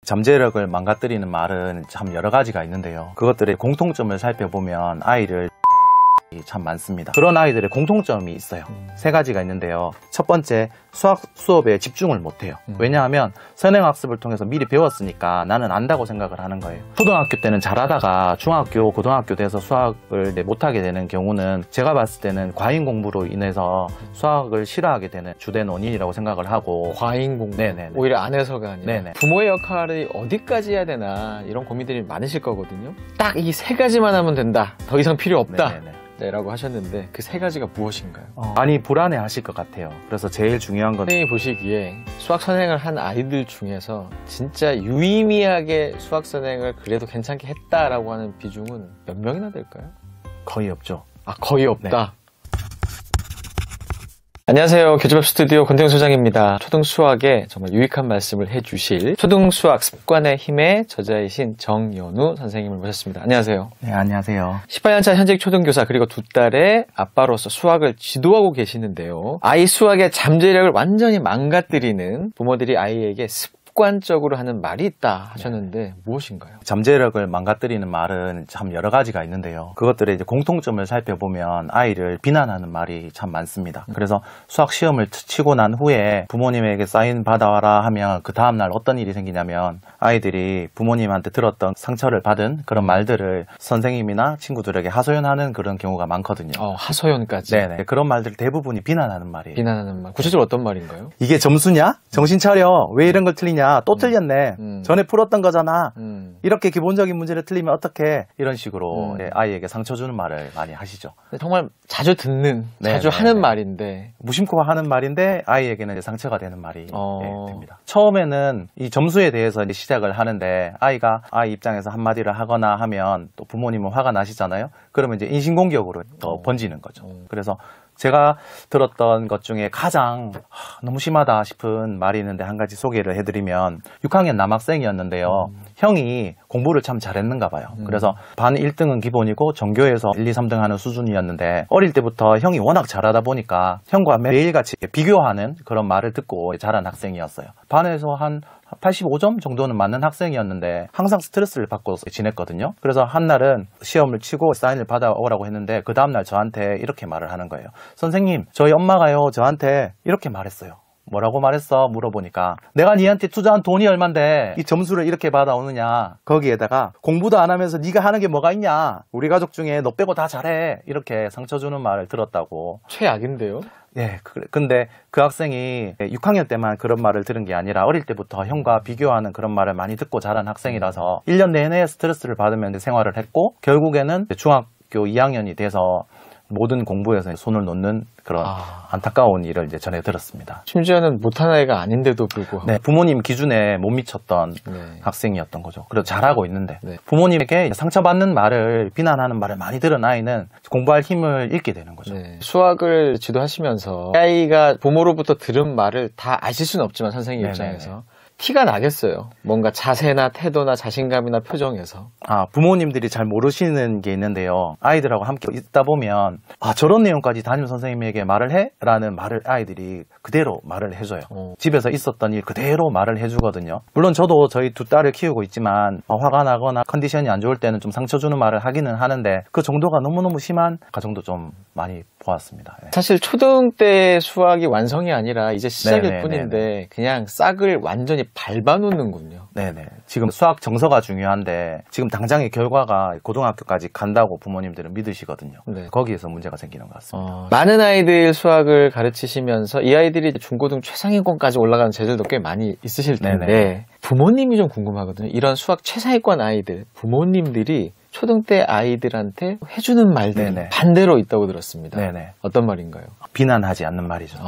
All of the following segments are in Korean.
잠재력을 망가뜨리는 말은 참 여러 가지가 있는데요. 그것들의 공통점을 살펴보면 아이를 참 많습니다. 그런 아이들의 공통점이 있어요. 세 가지가 있는데요. 첫 번째, 수학 수업에 집중을 못해요. 왜냐하면 선행학습을 통해서 미리 배웠으니까 나는 안다고 생각을 하는 거예요. 초등학교 때는 잘하다가 중학교, 고등학교 돼서 수학을 못하게 되는 경우는 제가 봤을 때는 과잉 공부로 인해서 수학을 싫어하게 되는 주된 원인이라고 생각을 하고. 과잉 공부? 네네. 오히려 안 해서가 아니라 네네. 부모의 역할이 어디까지 해야 되나 이런 고민들이 많으실 거거든요. 딱 이 세 가지만 하면 된다, 더 이상 필요 없다, 네네. 네, 라고 하셨는데 그 세 가지가 무엇인가요? 많이 불안해 하실 것 같아요. 그래서 제일 중요한 건 선생님이 보시기에 수학 선행을 한 아이들 중에서 진짜 유의미하게 수학 선행을 그래도 괜찮게 했다라고 하는 비중은 몇 명이나 될까요? 거의 없죠. 아, 거의 없다. 네. 안녕하세요. 교집합 스튜디오 권태용 소장입니다. 초등수학에 정말 유익한 말씀을 해주실 초등수학 습관의 힘의 저자이신 정연우 선생님을 모셨습니다. 안녕하세요. 네, 안녕하세요. 18년차 현직 초등교사 그리고 두 딸의 아빠로서 수학을 지도하고 계시는데요. 아이 수학의 잠재력을 완전히 망가뜨리는 부모들이 아이에게 습관적으로 하는 말이 있다 하셨는데 무엇인가요? 잠재력을 망가뜨리는 말은 참 여러 가지가 있는데요. 그것들의 이제 공통점을 살펴보면 아이를 비난하는 말이 참 많습니다. 그래서 수학 시험을 치고 난 후에 부모님에게 사인 받아와라 하면 그 다음날 어떤 일이 생기냐면 아이들이 부모님한테 들었던 상처를 받은 그런 말들을 선생님이나 친구들에게 하소연하는 그런 경우가 많거든요. 하소연까지? 네네. 그런 말들 대부분이 비난하는 말이에요. 비난하는 말. 구체적으로 어떤 말인가요? 이게 점수냐? 정신 차려. 왜 이런 걸 틀리냐? 또 틀렸네. 전에 풀었던 거잖아. 이렇게 기본적인 문제를 틀리면 어떡해? 이런 식으로 아이에게 상처 주는 말을 많이 하시죠. 정말 자주 듣는, 자주 하는 말인데 무심코 하는 말인데 아이에게는 이제 상처가 되는 말이 됩니다. 처음에는 이 점수에 대해서 이제 시작을 하는데 아이가 아이 입장에서 한마디를 하거나 하면 또 부모님은 화가 나시잖아요. 그러면 이제 인신공격으로 더 번지는 거죠. 그래서 제가 들었던 것 중에 가장 너무 심하다 싶은 말이 있는데 한 가지 소개를 해드리면 6학년 남학생이었는데요. 형이 공부를 참 잘했는가 봐요. 그래서 반 1등은 기본이고 전교에서 1, 2, 3등 하는 수준이었는데 어릴 때부터 형이 워낙 잘하다 보니까 형과 매일같이 비교하는 그런 말을 듣고 자란 학생이었어요. 반에서 한 85점 정도는 맞는 학생이었는데 항상 스트레스를 받고 지냈거든요. 그래서 한날은 시험을 치고 사인을 받아오라고 했는데 그 다음날 저한테 이렇게 말을 하는 거예요. 선생님, 저희 엄마가요 저한테 이렇게 말했어요. 뭐라고 말했어? 물어보니까 내가 니한테 투자한 돈이 얼만데 이 점수를 이렇게 받아오느냐. 거기에다가 공부도 안 하면서 네가 하는 게 뭐가 있냐. 우리 가족 중에 너 빼고 다 잘해. 이렇게 상처 주는 말을 들었다고. 최악인데요? 네, 근데 그 학생이 6학년 때만 그런 말을 들은 게 아니라 어릴 때부터 형과 비교하는 그런 말을 많이 듣고 자란 학생이라서 1년 내내 스트레스를 받으면서 생활을 했고 결국에는 중학교 2학년이 돼서 모든 공부에서 손을 놓는 그런 안타까운 일을 이제 전해 들었습니다. 심지어는 못한 아이가 아닌데도 불구하고. 네, 부모님 기준에 못 미쳤던 학생이었던 거죠. 그래도 잘하고 있는데 부모님에게 상처받는 말을 비난하는 말을 많이 들은 아이는 공부할 힘을 잃게 되는 거죠. 수학을 지도하시면서 아이가 부모로부터 들은 말을 다 아실 수는 없지만 선생님 입장에서 티가 나겠어요. 뭔가 자세나 태도나 자신감이나 표정에서. 부모님들이 잘 모르시는 게 있는데요. 아이들하고 함께 있다 보면 저런 내용까지 담임 선생님에게 말을 해? 라는 말을 아이들이 그대로 말을 해줘요. 집에서 있었던 일 그대로 말을 해주거든요. 물론 저도 저희 두 딸을 키우고 있지만 화가 나거나 컨디션이 안 좋을 때는 좀 상처 주는 말을 하기는 하는데 그 정도가 너무너무 심한 가정도 좀 많이 보았습니다. 사실 초등 때 수학이 완성이 아니라 이제 시작일 뿐인데 그냥 싹을 완전히 밟아놓는군요. 네네. 지금 수학 정서가 중요한데 지금 당장의 결과가 고등학교까지 간다고 부모님들은 믿으시거든요. 거기에서 문제가 생기는 것 같습니다. 많은 아이들 수학을 가르치시면서 이 아이들이 중고등 최상위권까지 올라가는 재질도 꽤 많이 있으실 텐데 부모님이 좀 궁금하거든요. 이런 수학 최상위권 아이들 부모님들이 초등 때 아이들한테 해주는 말들이 반대로 있다고 들었습니다. 어떤 말인가요? 비난하지 않는 말이죠.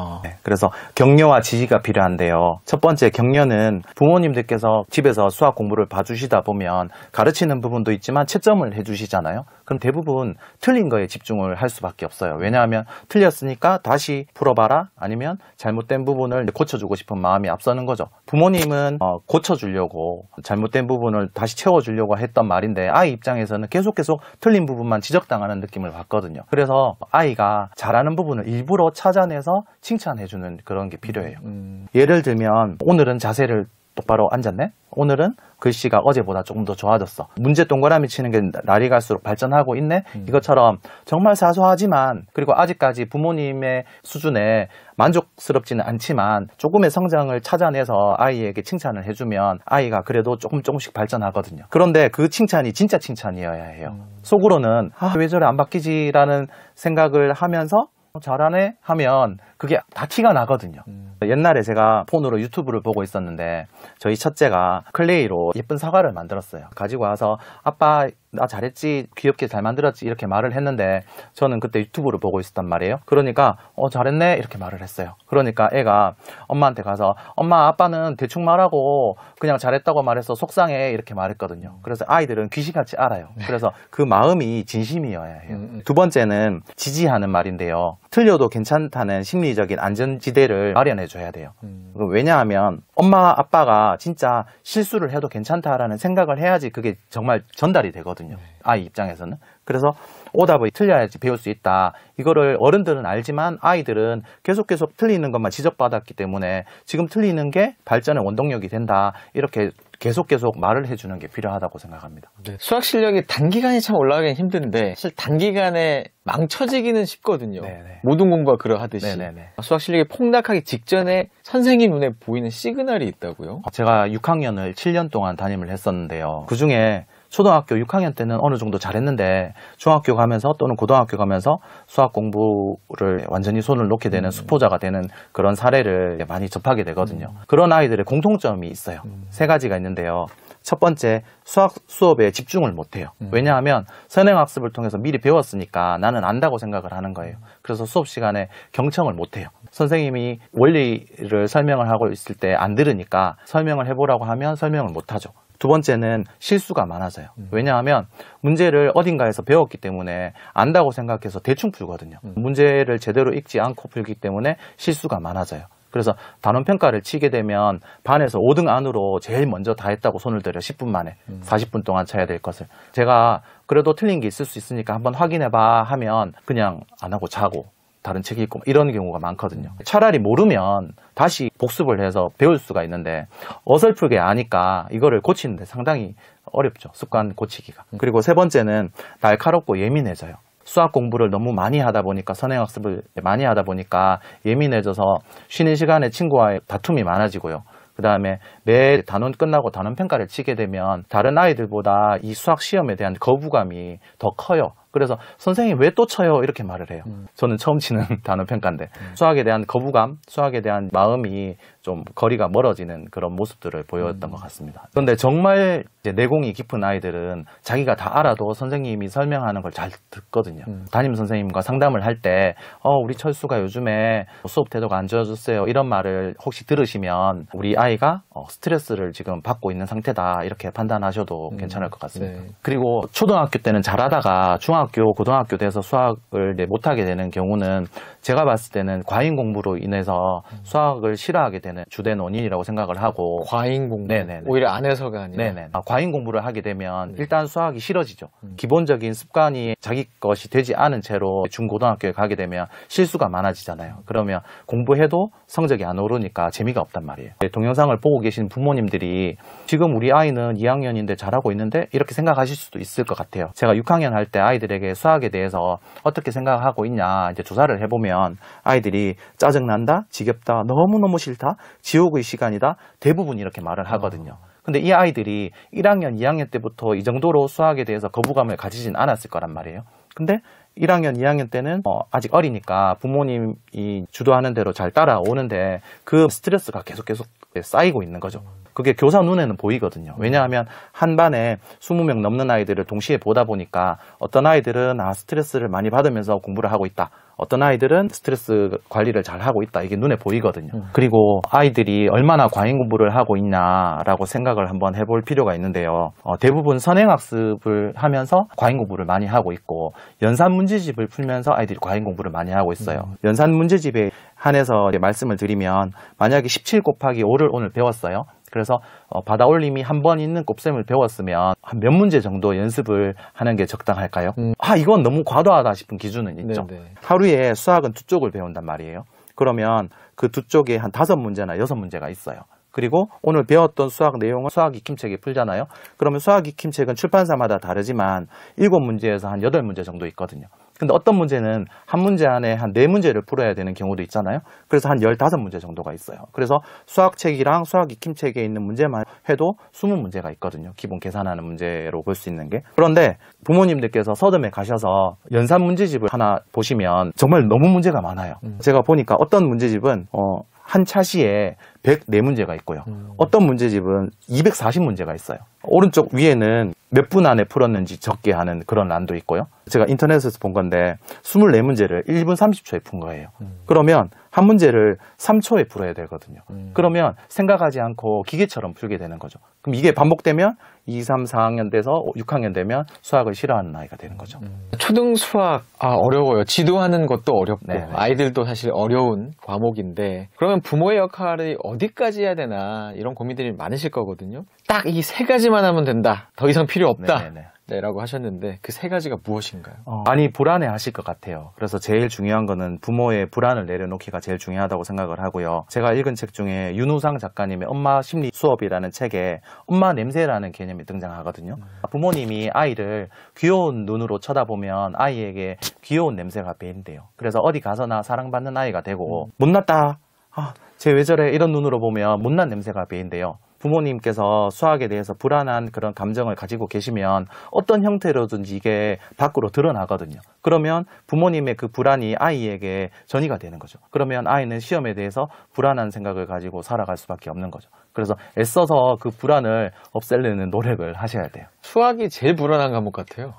그래서 격려와 지지가 필요한데요. 첫 번째 격려는 부모님들께서 집에서 수학 공부를 봐주시다 보면 가르치는 부분도 있지만 채점을 해주시잖아요. 그럼 대부분 틀린 거에 집중을 할 수밖에 없어요. 왜냐하면 틀렸으니까 다시 풀어봐라 아니면 잘못된 부분을 고쳐주고 싶은 마음이 앞서는 거죠. 부모님은 고쳐주려고 잘못된 부분을 다시 채워주려고 했던 말인데 아이 입장에서는 계속 틀린 부분만 지적당하는 느낌을 받거든요. 그래서 아이가 잘하는 부분을 일부러 찾아내서 칭찬해주는 그런 게 필요해요. 예를 들면 오늘은 자세를 똑바로 앉았네? 오늘은 글씨가 어제보다 조금 더 좋아졌어. 문제 동그라미 치는 게 날이 갈수록 발전하고 있네? 이것처럼 정말 사소하지만, 그리고 아직까지 부모님의 수준에 만족스럽지는 않지만 조금의 성장을 찾아내서 아이에게 칭찬을 해주면 아이가 그래도 조금씩 발전하거든요. 그런데 그 칭찬이 진짜 칭찬이어야 해요. 속으로는 왜 저래 안 바뀌지라는 생각을 하면서 잘하네 하면 그게 다 티가 나거든요. 옛날에 제가 폰으로 유튜브를 보고 있었는데 저희 첫째가 클레이로 예쁜 사과를 만들었어요. 가지고 와서 아빠 나 잘했지, 귀엽게 잘 만들었지 이렇게 말을 했는데 저는 그때 유튜브를 보고 있었단 말이에요. 그러니까 잘했네 이렇게 말을 했어요. 그러니까 애가 엄마한테 가서 엄마 아빠는 대충 말하고 그냥 잘했다고 말해서 속상해 이렇게 말했거든요. 그래서 아이들은 귀신같이 알아요. 그래서 그 마음이 진심이어야 해요. 두 번째는 지지하는 말인데요. 틀려도 괜찮다는 심리적인 안전지대를 마련해 줘야 돼요. 왜냐하면 엄마 아빠가 진짜 실수를 해도 괜찮다라는 생각을 해야지 그게 정말 전달이 되거든요. 아이 입장에서는. 그래서 오답이 틀려야지 배울 수 있다. 이거를 어른들은 알지만 아이들은 계속 틀리는 것만 지적받았기 때문에 지금 틀리는 게 발전의 원동력이 된다. 이렇게 계속 말을 해주는 게 필요하다고 생각합니다. 네. 수학 실력이 단기간에 참 올라가긴 힘든데 사실 단기간에 망쳐지기는 쉽거든요. 네네. 모든 공부가 그러하듯이. 네네네. 수학 실력이 폭락하기 직전에 선생님 눈에 보이는 시그널이 있다고요? 제가 6학년을 7년 동안 담임을 했었는데요. 그중에 초등학교 6학년 때는 어느 정도 잘했는데 중학교 가면서 또는 고등학교 가면서 수학 공부를 완전히 손을 놓게 되는 수포자가 되는 그런 사례를 많이 접하게 되거든요. 그런 아이들의 공통점이 있어요. 세 가지가 있는데요. 첫 번째, 수학 수업에 집중을 못해요. 왜냐하면 선행학습을 통해서 미리 배웠으니까 나는 안다고 생각을 하는 거예요. 그래서 수업 시간에 경청을 못해요. 선생님이 원리를 설명을 하고 있을 때 안 들으니까 설명을 해보라고 하면 설명을 못하죠. 두 번째는 실수가 많아져요. 왜냐하면 문제를 어딘가에서 배웠기 때문에 안다고 생각해서 대충 풀거든요. 문제를 제대로 읽지 않고 풀기 때문에 실수가 많아져요. 그래서 단원평가를 치게 되면 반에서 5등 안으로 제일 먼저 다 했다고 손을 들여 10분 만에 40분 동안 쳐야 될 것을 제가 그래도 틀린 게 있을 수 있으니까 한번 확인해봐 하면 그냥 안 하고 자고 다른 책 읽고 이런 경우가 많거든요. 차라리 모르면 다시 복습을 해서 배울 수가 있는데 어설프게 아니까 이거를 고치는데 상당히 어렵죠. 습관 고치기가. 그리고 세 번째는 날카롭고 예민해져요. 수학 공부를 너무 많이 하다 보니까 선행학습을 많이 하다 보니까 예민해져서 쉬는 시간에 친구와의 다툼이 많아지고요. 그 다음에 매 단원 끝나고 단원평가를 치게 되면 다른 아이들보다 이 수학 시험에 대한 거부감이 더 커요. 그래서 선생님 왜 또 쳐요? 이렇게 말을 해요. 저는 처음 치는 단원평가인데 수학에 대한 거부감, 수학에 대한 마음이 좀 거리가 멀어지는 그런 모습들을 보였던 것 같습니다. 그런데 정말 이제 내공이 깊은 아이들은 자기가 다 알아도 선생님이 설명하는 걸 잘 듣거든요. 담임 선생님과 상담을 할 때 우리 철수가 요즘에 수업 태도가 안 좋아졌어요. 이런 말을 혹시 들으시면 우리 아이가 스트레스를 지금 받고 있는 상태다. 이렇게 판단하셔도 괜찮을 것 같습니다. 네. 그리고 초등학교 때는 잘하다가 중학교, 고등학교 돼서 수학을 못하게 되는 경우는 제가 봤을 때는 과잉 공부로 인해서 수학을 싫어하게 되는 주된 원인이라고 생각을 하고. 과잉 공부? 네네. 오히려 안 해서가 아니라? 네네. 과잉 공부를 하게 되면 일단 수학이 싫어지죠. 기본적인 습관이 자기 것이 되지 않은 채로 중고등학교에 가게 되면 실수가 많아지잖아요. 그러면 공부해도 성적이 안 오르니까 재미가 없단 말이에요. 동영상을 보고 계신 부모님들이 지금 우리 아이는 2학년인데 잘하고 있는데 이렇게 생각하실 수도 있을 것 같아요. 제가 6학년 할 때 아이들에게 수학에 대해서 어떻게 생각하고 있냐 이제 조사를 해보면 아이들이 짜증난다, 지겹다, 너무너무 싫다, 지옥의 시간이다 대부분 이렇게 말을 하거든요. 근데 이 아이들이 1학년, 2학년 때부터 이 정도로 수학에 대해서 거부감을 가지진 않았을 거란 말이에요. 근데 1학년, 2학년 때는 아직 어리니까 부모님이 주도하는 대로 잘 따라오는데 그 스트레스가 계속 쌓이고 있는 거죠. 그게 교사 눈에는 보이거든요. 왜냐하면 한 반에 20명 넘는 아이들을 동시에 보다 보니까 어떤 아이들은 스트레스를 많이 받으면서 공부를 하고 있다. 어떤 아이들은 스트레스 관리를 잘 하고 있다. 이게 눈에 보이거든요. 그리고 아이들이 얼마나 과잉 공부를 하고 있냐라고 생각을 한번 해볼 필요가 있는데요. 대부분 선행학습을 하면서 과잉 공부를 많이 하고 있고 연산 문제집을 풀면서 아이들이 과잉 공부를 많이 하고 있어요. 연산 문제집에 한해서 말씀을 드리면 만약에 17 곱하기 5를 오늘 배웠어요. 그래서 받아올림이 한 번 있는 곱셈을 배웠으면 한 몇 문제 정도 연습을 하는 게 적당할까요? 이건 너무 과도하다 싶은 기준은 있죠. 네네. 하루에 수학은 2쪽을 배운단 말이에요. 그러면 그 2쪽에 한 5문제나 6문제가 있어요. 그리고 오늘 배웠던 수학 내용은 수학 익힘책에 풀잖아요. 그러면 수학 익힘책은 출판사마다 다르지만 7문제에서 한 8문제 정도 있거든요. 근데 어떤 문제는 한 문제 안에 한 4문제를 풀어야 되는 경우도 있잖아요. 그래서 한 15문제 정도가 있어요. 그래서 수학책이랑 수학 익힘책에 있는 문제만 해도 20문제가 있거든요. 기본 계산하는 문제로 볼 수 있는 게. 그런데 부모님들께서 서점에 가셔서 연산 문제집을 하나 보시면 정말 너무 문제가 많아요. 제가 보니까 어떤 문제집은 한 차시에 104문제가 있고요. 어떤 문제집은 240문제가 있어요. 오른쪽 위에는 몇 분 안에 풀었는지 적게 하는 그런 란도 있고요. 제가 인터넷에서 본 건데 24문제를 1분 30초에 푼 거예요. 그러면 한 문제를 3초에 풀어야 되거든요. 그러면 생각하지 않고 기계처럼 풀게 되는 거죠. 그럼 이게 반복되면 2, 3, 4학년 돼서 6학년 되면 수학을 싫어하는 나이가 되는 거죠. 초등 수학 어려워요. 지도하는 것도 어렵고 네네. 아이들도 사실 어려운 과목인데 그러면 부모의 역할이 어디까지 해야 되나 이런 고민들이 많으실 거거든요. 딱 이 3가지만 하면 된다. 더 이상 필요 없다. 네네. 네, 라고 하셨는데 그 3가지가 무엇인가요? 많이 불안해 하실 것 같아요. 그래서 제일 중요한 거는 부모의 불안을 내려놓기가 제일 중요하다고 생각을 하고요. 제가 읽은 책 중에 윤우상 작가님의 엄마 심리 수업이라는 책에 엄마 냄새라는 개념이 등장하거든요. 부모님이 아이를 귀여운 눈으로 쳐다보면 아이에게 귀여운 냄새가 배인대요. 그래서 어디 가서나 사랑받는 아이가 되고 못났다. 쟤 왜 저래? 이런 눈으로 보면 못난 냄새가 배인대요. 부모님께서 수학에 대해서 불안한 그런 감정을 가지고 계시면 어떤 형태로든지 이게 밖으로 드러나거든요. 그러면 부모님의 그 불안이 아이에게 전이가 되는 거죠. 그러면 아이는 시험에 대해서 불안한 생각을 가지고 살아갈 수밖에 없는 거죠. 그래서 애써서 그 불안을 없애려는 노력을 하셔야 돼요. 수학이 제일 불안한 과목 같아요.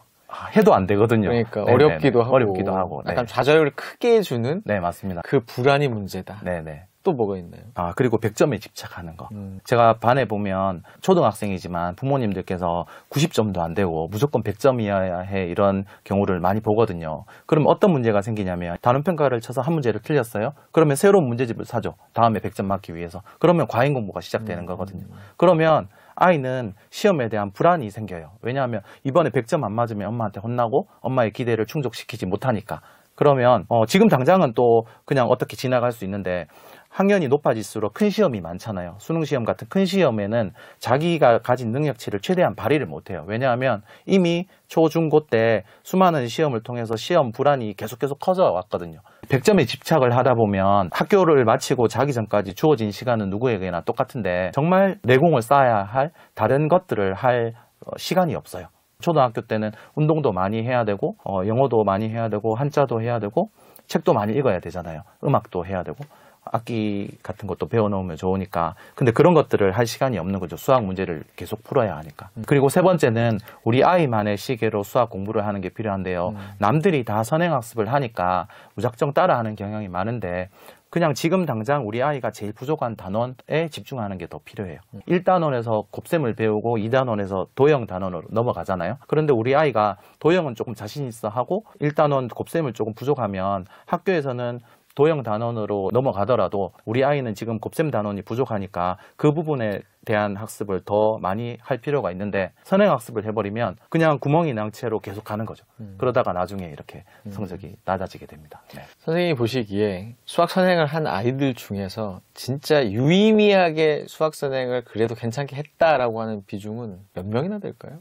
해도 안 되거든요. 그러니까 네네네. 어렵기도 하고 어렵기도 하고. 약간 네. 좌절을 크게 주는 네, 맞습니다. 그 불안이 문제다. 네네. 또 뭐가 있나요? 그리고 100점에 집착하는 거. 제가 반에 보면 초등학생이지만 부모님들께서 90점도 안 되고 무조건 100점이어야 해 이런 경우를 많이 보거든요. 그럼 어떤 문제가 생기냐면 단원평가를 쳐서 한 문제를 틀렸어요. 그러면 새로운 문제집을 사죠. 다음에 100점 맞기 위해서. 그러면 과잉 공부가 시작되는 거거든요. 그러면 아이는 시험에 대한 불안이 생겨요. 왜냐하면 이번에 100점 안 맞으면 엄마한테 혼나고 엄마의 기대를 충족시키지 못하니까. 그러면 지금 당장은 또 그냥 어떻게 지나갈 수 있는데 학년이 높아질수록 큰 시험이 많잖아요. 수능 시험 같은 큰 시험에는 자기가 가진 능력치를 최대한 발휘를 못해요. 왜냐하면 이미 초, 중, 고 때 수많은 시험을 통해서 시험 불안이 계속 커져 왔거든요. 100점에 집착을 하다 보면 학교를 마치고 자기 전까지 주어진 시간은 누구에게나 똑같은데 정말 내공을 쌓아야 할 다른 것들을 할 시간이 없어요. 초등학교 때는 운동도 많이 해야 되고 영어도 많이 해야 되고 한자도 해야 되고 책도 많이 읽어야 되잖아요. 음악도 해야 되고 악기 같은 것도 배워놓으면 좋으니까. 근데 그런 것들을 할 시간이 없는 거죠. 수학 문제를 계속 풀어야 하니까. 그리고 세 번째는 우리 아이만의 시계로 수학 공부를 하는 게 필요한데요. 남들이 다 선행학습을 하니까 무작정 따라하는 경향이 많은데 그냥 지금 당장 우리 아이가 제일 부족한 단원에 집중하는 게 더 필요해요. 1단원에서 곱셈을 배우고 2단원에서 도형 단원으로 넘어가잖아요. 그런데 우리 아이가 도형은 조금 자신 있어 하고 1단원 곱셈을 조금 부족하면 학교에서는 도형 단원으로 넘어가더라도 우리 아이는 지금 곱셈 단원이 부족하니까 그 부분에 대한 학습을 더 많이 할 필요가 있는데 선행학습을 해버리면 그냥 구멍이 난 채로 계속 가는 거죠. 그러다가 나중에 이렇게 성적이 낮아지게 됩니다. 네. 선생님이 보시기에 수학 선행을 한 아이들 중에서 진짜 유의미하게 수학 선행을 그래도 괜찮게 했다라고 하는 비중은 몇 명이나 될까요?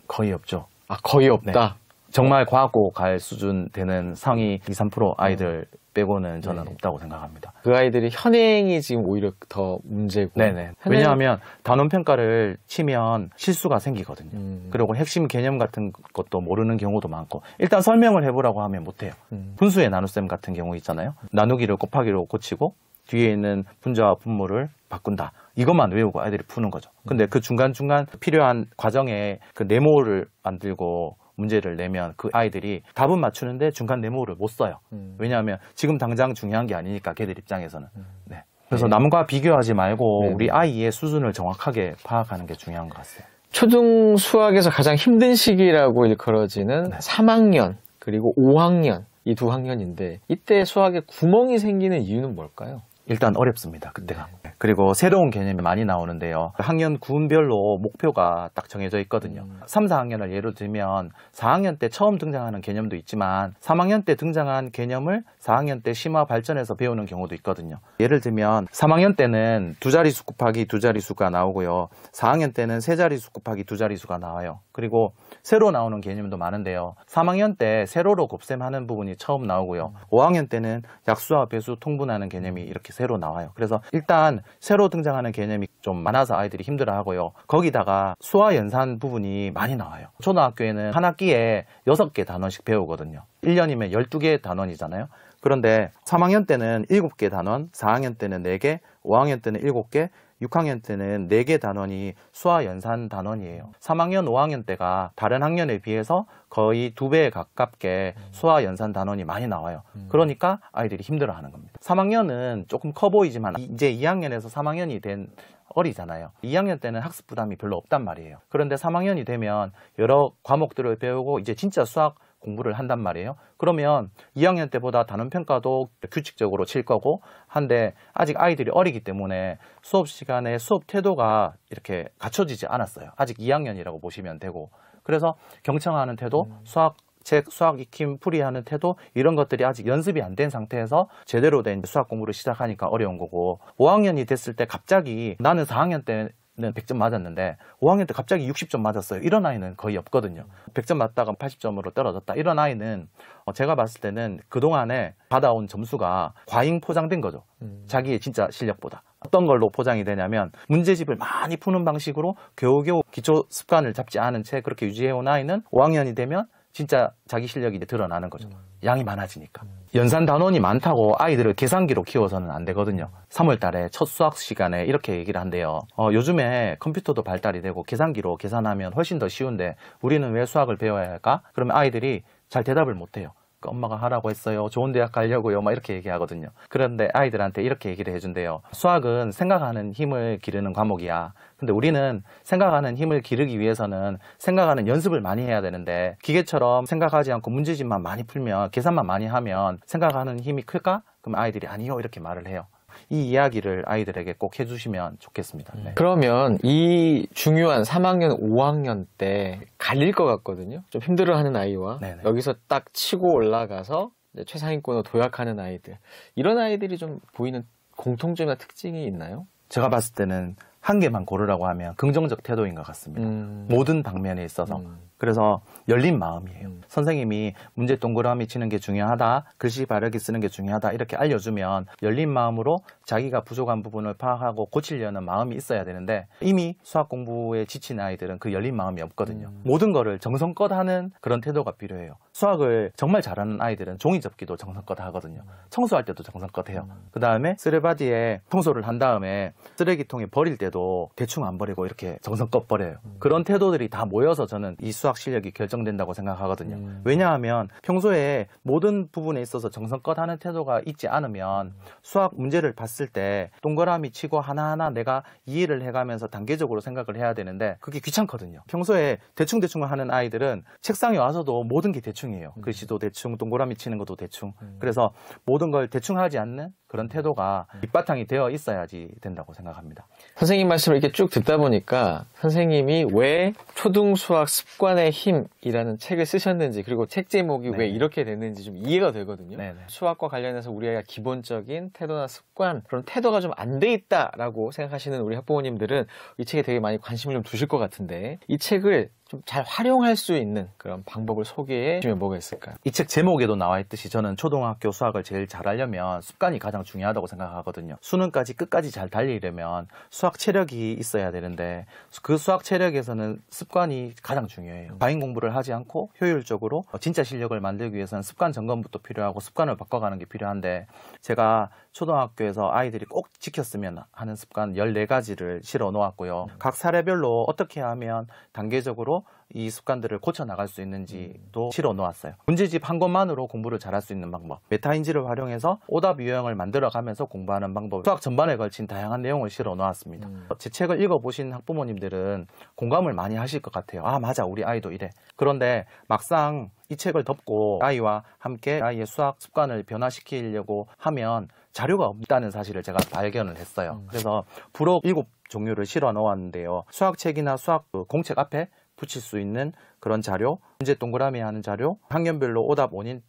거의 없죠. 거의 없다? 네. 정말 과학고 갈 수준 되는 상위 2, 3% 아이들 빼고는 저는 없다고 생각합니다. 그 아이들이 현행이 지금 오히려 더 문제고. 네네. 왜냐하면 단원평가를 치면 실수가 생기거든요. 그리고 핵심 개념 같은 것도 모르는 경우도 많고 일단 설명을 해보라고 하면 못해요. 분수의 나눗셈 같은 경우 있잖아요. 나누기를 곱하기로 고치고 뒤에 있는 분자와 분모를 바꾼다. 이것만 외우고 아이들이 푸는 거죠. 근데 그 중간중간 필요한 과정에 그 네모를 만들고 문제를 내면 그 아이들이 답은 맞추는데 중간 네모를 못 써요. 왜냐하면 지금 당장 중요한 게 아니니까 걔들 입장에서는. 네. 그래서 남과 비교하지 말고 우리 아이의 수준을 정확하게 파악하는 게 중요한 것 같아요. 초등 수학에서 가장 힘든 시기라고 일컬어지는 3학년 그리고 5학년 이 두 학년인데 이때 수학에 구멍이 생기는 이유는 뭘까요? 일단 어렵습니다. 그때가. 그리고 새로운 개념이 많이 나오는데요. 학년 구분별로 목표가 딱 정해져 있거든요. 3, 4학년을 예로 들면 4학년 때 처음 등장하는 개념도 있지만 3학년 때 등장한 개념을 4학년 때 심화 발전해서 배우는 경우도 있거든요. 예를 들면 3학년 때는 두 자릿수 곱하기 두 자릿수가 나오고요. 4학년 때는 세 자릿수 곱하기 두 자릿수가 나와요. 그리고 세로 나오는 개념도 많은데요. 3학년 때 세로로 곱셈하는 부분이 처음 나오고요. 5학년 때는 약수와 배수 통분하는 개념이 이렇게 세로 나와요. 그래서 일단 새로 등장하는 개념이 좀 많아서 아이들이 힘들어하고요. 거기다가 수화 연산 부분이 많이 나와요. 초등학교에는 한 학기에 6개 단원씩 배우거든요. 1년이면 12개 단원이잖아요. 그런데 3학년 때는 7개 단원, 4학년 때는 4개, 5학년 때는 7개, 6학년 때는 4개 단원이 수화 연산 단원이에요. 3학년, 5학년 때가 다른 학년에 비해서 거의 2배에 가깝게 수화 연산 단원이 많이 나와요. 그러니까 아이들이 힘들어하는 겁니다. 3학년은 조금 커 보이지만 이제 2학년에서 3학년이 된 어리잖아요. 2학년 때는 학습 부담이 별로 없단 말이에요. 그런데 3학년이 되면 여러 과목들을 배우고 이제 진짜 수학 공부를 한단 말이에요. 그러면 2학년 때보다 단원평가도 규칙적으로 칠 거고 한데 아직 아이들이 어리기 때문에 수업 시간에 수업 태도가 이렇게 갖춰지지 않았어요. 아직 2학년이라고 보시면 되고 그래서 경청하는 태도, 수학책, 수학 익힘, 풀이하는 태도 이런 것들이 아직 연습이 안 된 상태에서 제대로 된 수학 공부를 시작하니까 어려운 거고 5학년이 됐을 때 갑자기 나는 4학년 때 는 100점 맞았는데 5학년 때 갑자기 60점 맞았어요. 이런 아이는 거의 없거든요. 100점 맞다가 80점으로 떨어졌다. 이런 아이는 제가 봤을 때는 그동안에 받아온 점수가 과잉 포장된 거죠. 자기의 진짜 실력보다. 어떤 걸로 포장이 되냐면 문제집을 많이 푸는 방식으로 겨우겨우 기초 습관을 잡지 않은 채 그렇게 유지해온 아이는 5학년이 되면 진짜 자기 실력이 이제 드러나는 거죠. 양이 많아지니까. 연산 단원이 많다고 아이들을 계산기로 키워서는 안 되거든요. 3월 달에 첫 수학 시간에 이렇게 얘기를 한대요. 요즘에 컴퓨터도 발달이 되고 계산기로 계산하면 훨씬 더 쉬운데 우리는 왜 수학을 배워야 할까? 그러면 아이들이 잘 대답을 못 해요. 엄마가 하라고 했어요. 좋은 대학 가려고요. 막 이렇게 얘기하거든요. 그런데 아이들한테 이렇게 얘기를 해준대요. 수학은 생각하는 힘을 기르는 과목이야. 근데 우리는 생각하는 힘을 기르기 위해서는 생각하는 연습을 많이 해야 되는데 기계처럼 생각하지 않고 문제집만 많이 풀면 계산만 많이 하면 생각하는 힘이 클까? 그럼 아이들이 아니요 이렇게 말을 해요. 이 이야기를 아이들에게 꼭 해주시면 좋겠습니다. 네. 그러면 이 중요한 3학년, 5학년 때 갈릴 것 같거든요. 좀 힘들어하는 아이와 네네. 여기서 딱 치고 올라가서 이제 최상위권으로 도약하는 아이들. 이런 아이들이 좀 보이는 공통점이나 특징이 있나요? 제가 봤을 때는 한 개만 고르라고 하면 긍정적 태도인 것 같습니다. 모든 방면에 있어서. 그래서 열린 마음이에요. 선생님이 문제 동그라미 치는 게 중요하다, 글씨 바르게 쓰는 게 중요하다 이렇게 알려주면 열린 마음으로 자기가 부족한 부분을 파악하고 고치려는 마음이 있어야 되는데 이미 수학 공부에 지친 아이들은 그 열린 마음이 없거든요. 모든 거를 정성껏 하는 그런 태도가 필요해요. 수학을 정말 잘하는 아이들은 종이 접기도 정성껏 하거든요. 청소할 때도 정성껏 해요. 그 다음에 쓰레바디에 청소를 한 다음에 쓰레기통에 버릴 때도 대충 안 버리고 이렇게 정성껏 버려요. 그런 태도들이 다 모여서 저는 이 수학 실력이 결정된다고 생각하거든요. 왜냐하면 평소에 모든 부분에 있어서 정성껏 하는 태도가 있지 않으면 수학 문제를 봤을 때 동그라미 치고 하나하나 내가 이해를 해가면서 단계적으로 생각을 해야 되는데 그게 귀찮거든요. 평소에 대충대충 하는 아이들은 책상에 와서도 모든 게 대충이에요. 글씨도 대충, 동그라미 치는 것도 대충. 그래서 모든 걸 대충 하지 않는 그런 태도가 밑바탕이 되어 있어야지 된다고 생각합니다. 선생님 말씀을 이렇게 쭉 듣다 보니까 선생님이 왜 초등수학 습관의 힘이라는 책을 쓰셨는지 그리고 책 제목이 왜 이렇게 됐는지 좀 이해가 되거든요. 네네. 수학과 관련해서 우리 아이가 기본적인 태도나 습관, 그런 태도가 좀 안 돼 있다라고 생각하시는 우리 학부모님들은 이 책에 되게 많이 관심을 좀 두실 것 같은데 이 책을 좀 잘 활용할 수 있는 그런 방법을 소개해 주면 뭐가 있을까요? 이 책 제목에도 나와 있듯이 저는 초등학교 수학을 제일 잘하려면 습관이 가장 중요하다고 생각하거든요. 수능까지 끝까지 잘 달리려면 수학 체력이 있어야 되는데 그 수학 체력에서는 습관이 가장 중요해요. 과잉 공부를 하지 않고 효율적으로 진짜 실력을 만들기 위해서는 습관 점검부터 필요하고 습관을 바꿔가는 게 필요한데 제가 초등학교에서 아이들이 꼭 지켰으면 하는 습관 14가지를 실어 놓았고요. 각 사례별로 어떻게 하면 단계적으로 이 습관들을 고쳐 나갈 수 있는지도 실어 놓았어요. 문제집 한 권만으로 공부를 잘할 수 있는 방법, 메타인지를 활용해서 오답 유형을 만들어 가면서 공부하는 방법, 수학 전반에 걸친 다양한 내용을 실어 놓았습니다. 제 책을 읽어보신 학부모님들은 공감을 많이 하실 것 같아요. 아, 맞아, 우리 아이도 이래. 그런데 막상 이 책을 덮고 아이와 함께 아이의 수학 습관을 변화시키려고 하면 자료가 없다는 사실을 제가 발견을 했어요. 그래서 부록 7종류를 실어 놓았는데요. 수학책이나 수학 공책 앞에 붙일 수 있는 그런 자료, 문제 동그라미 하는 자료, 학년별로 오답 원인을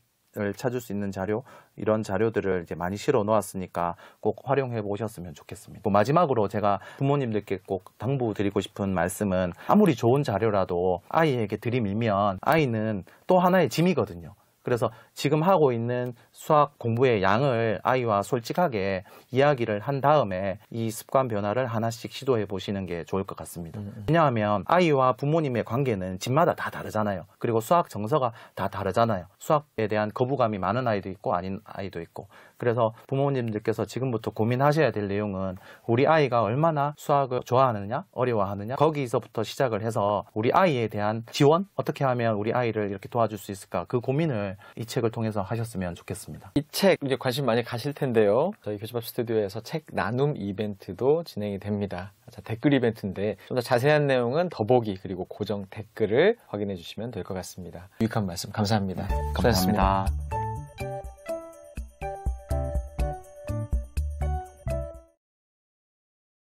찾을 수 있는 자료, 이런 자료들을 이제 많이 실어 놓았으니까 꼭 활용해 보셨으면 좋겠습니다. 마지막으로 제가 부모님들께 꼭 당부드리고 싶은 말씀은, 아무리 좋은 자료라도 아이에게 들이밀면 아이는 또 하나의 짐이거든요. 그래서 지금 하고 있는 수학 공부의 양을 아이와 솔직하게 이야기를 한 다음에 이 습관 변화를 하나씩 시도해 보시는 게 좋을 것 같습니다. 왜냐하면 아이와 부모님의 관계는 집마다 다 다르잖아요. 그리고 수학 정서가 다 다르잖아요. 수학에 대한 거부감이 많은 아이도 있고 아닌 아이도 있고. 그래서 부모님들께서 지금부터 고민하셔야 될 내용은, 우리 아이가 얼마나 수학을 좋아하느냐, 어려워하느냐, 거기서부터 시작을 해서 우리 아이에 대한 지원, 어떻게 하면 우리 아이를 이렇게 도와줄 수 있을까, 그 고민을 이 책을 통해서 하셨으면 좋겠습니다. 이 책 이제 관심 많이 가실 텐데요. 저희 교집합 스튜디오에서 책 나눔 이벤트도 진행이 됩니다. 자, 댓글 이벤트인데 좀 더 자세한 내용은 더보기 그리고 고정 댓글을 확인해 주시면 될 것 같습니다. 유익한 말씀 감사합니다. 감사합니다.